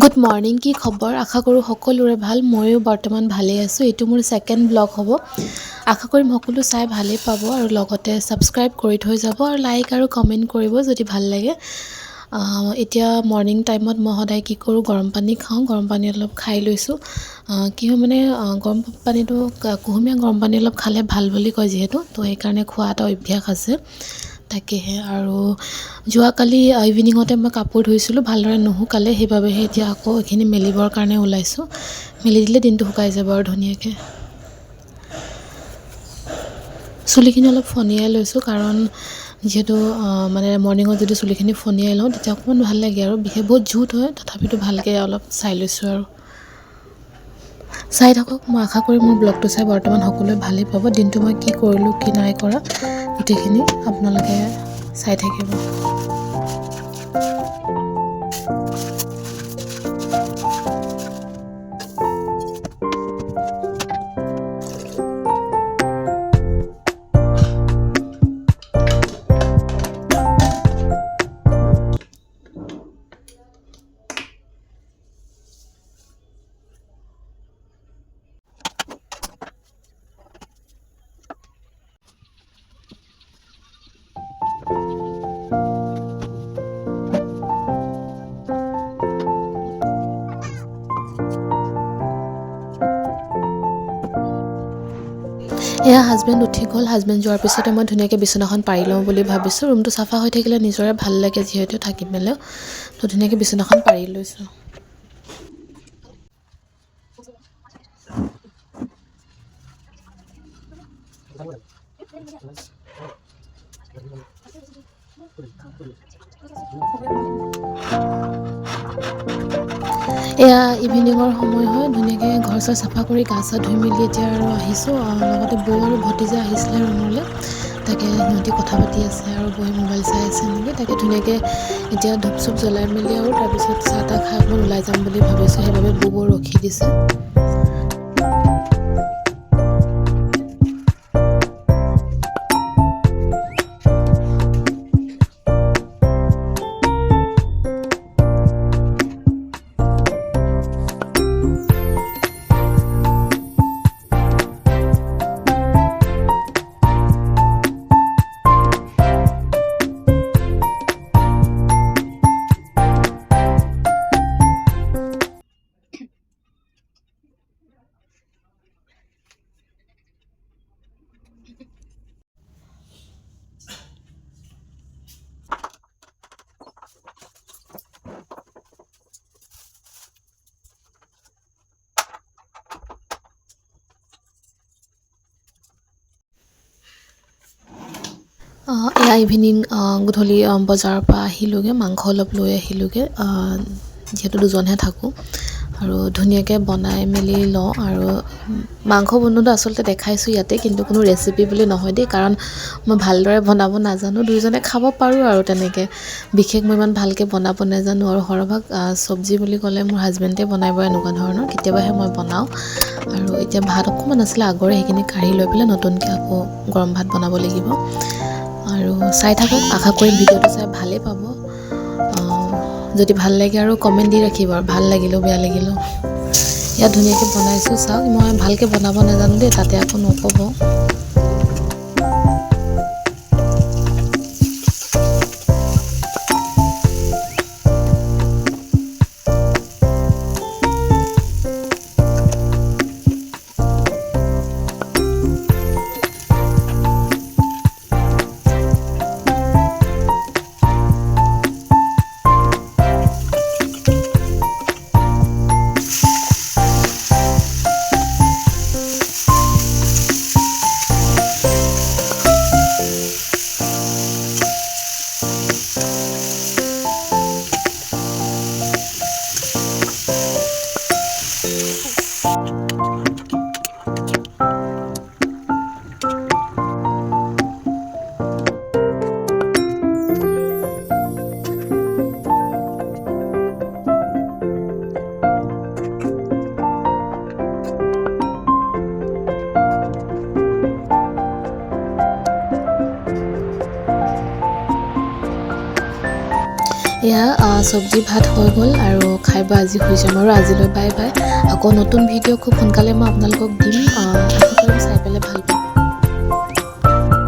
Good morning, কি খবৰ? আশা কৰোঁ সকলোৰে ভাল। ময়ো বৰ্তমান ভালেই আছোঁ। এইটো মোৰ ছেকেণ্ড ব্লগ হ'ব। আশা কৰিম সকলো চাই ভালেই পাব আৰু লগতে ছাবস্ক্ৰাইব কৰি থৈ যাব আৰু লাইক আৰু কমেণ্ট কৰিব যদি ভাল লাগে। এতিয়া মৰ্ণিং টাইমত মই সদায় কি কৰোঁ, গৰম পানী খাওঁ। গৰম পানী অলপ খাই লৈছোঁ। কি হয় মানে গৰম পানীটো কুহুমীয়া গৰম পানী অলপ খালে ভাল বুলি কয় যিহেতু, তো সেইকাৰণে খোৱা এটা অভ্যাস আছে। তাকেহে আৰু যোৱাকালি ইভিনিঙতে মই কাপোৰ ধুইছিলোঁ, ভালদৰে নুশুকালে, সেইবাবেহে এতিয়া আকৌ এইখিনি মেলিবৰ কাৰণে ওলাইছোঁ। মেলি দিলে দিনটো শুকাই যাব আৰু ধুনীয়াকৈ। চুলিখিনি অলপ ফনিয়াই লৈছোঁ কাৰণ যিহেতু মানে মৰ্ণিঙত যদি চুলিখিনি ফনিয়াই লওঁ তেতিয়া অকণমান ভাল লাগে আৰু বিশেষ বহুত জুত হয়, তথাপিতো ভালকৈ অলপ চাই লৈছোঁ আৰু। চাই থাকক, মই আশা কৰি মোৰ ব্লগটো চাই বৰ্তমান সকলোৱে ভালেই পাব। দিনটো মই কি কৰিলোঁ কি নাই কৰা গোটেইখিনি আপোনালোকে চাই থাকিব। এয়া হাজবেণ্ড উঠি গ'ল। হাজবেণ্ড যোৱাৰ পিছতে মই ধুনীয়াকৈ বিচনাখন পাৰি লওঁ বুলি ভাবিছোঁ। ৰুমটো চাফা হৈ থাকিলে নিজৰে ভাল লাগে যিহেতু থাকি পেলাইও, তো ধুনীয়াকৈ বিচনাখন পাৰি লৈছোঁ। এয়া ইভিনিঙৰ সময় হয়, ধুনীয়াকৈ ঘৰ চৰ চাফা কৰি গা চা ধুই মেলি এতিয়া আৰু আহিছোঁ। লগতে বৌ আৰু ভতিজা আহিছিলে ৰুমলৈ, তাকে সিহঁতি কথা পাতি আছে আৰু বৌয়ে মোবাইল চাই আছে নেকি। তাকে ধুনীয়াকৈ এতিয়া ধূপ চুপ জ্বলাই মেলি আৰু তাৰপিছত চাহ তাহ খাই অকণমান ওলাই যাম বুলি ভাবিছোঁ। সেইবাবে বৌ ৰখি দিছে। এয়া ইভিনিং গধূলি বজাৰৰ পৰা আহিলোঁগৈ, মাংস অলপ লৈ আহিলোঁগৈ। যিহেতু দুজনহে থাকোঁ আৰু ধুনীয়াকৈ বনাই মেলি লওঁ। আৰু মাংস বনোৱাটো আচলতে দেখাইছোঁ ইয়াতে, কিন্তু কোনো ৰেচিপি বুলি নহয় দেই, কাৰণ মই ভালদৰে বনাব নাজানো। দুয়োজনে খাব পাৰোঁ আৰু তেনেকৈ, বিশেষ মই ইমান ভালকৈ বনাব নাজানো। আৰু সৰহভাগ চব্জি বুলি ক'লে মোৰ হাজবেণ্ডে বনাই বা এনেকুৱা ধৰণৰ, কেতিয়াবাহে মই বনাওঁ। আৰু এতিয়া ভাত অকণমান আছিলে আগৰে, সেইখিনি কাঢ়ি লৈ পেলাই নতুনকৈ আকৌ গৰম ভাত বনাব লাগিব। আৰু চাই থাকক, আশা কৰিম ভিডিঅ'টো চাই ভালেই পাব। যদি ভাল লাগে আৰু কমেণ্ট দি ৰাখিব, আৰু ভাল লাগিলেও বেয়া লাগিলেও। ইয়াত ধুনীয়াকৈ বনাইছোঁ, চাওক। মই ভালকৈ বনাব নাজানো দেই, তাতে আকৌ নক'ব। এয়া চব্জি ভাত হৈ গ'ল আৰু খাই বৈ আজি শুই যাম আৰু আজিলৈ বাই বাই। আকৌ নতুন ভিডিঅ' খুব সোনকালে মই আপোনালোকক দিম। আশা কৰিম চাই পেলাই ভাল পাব।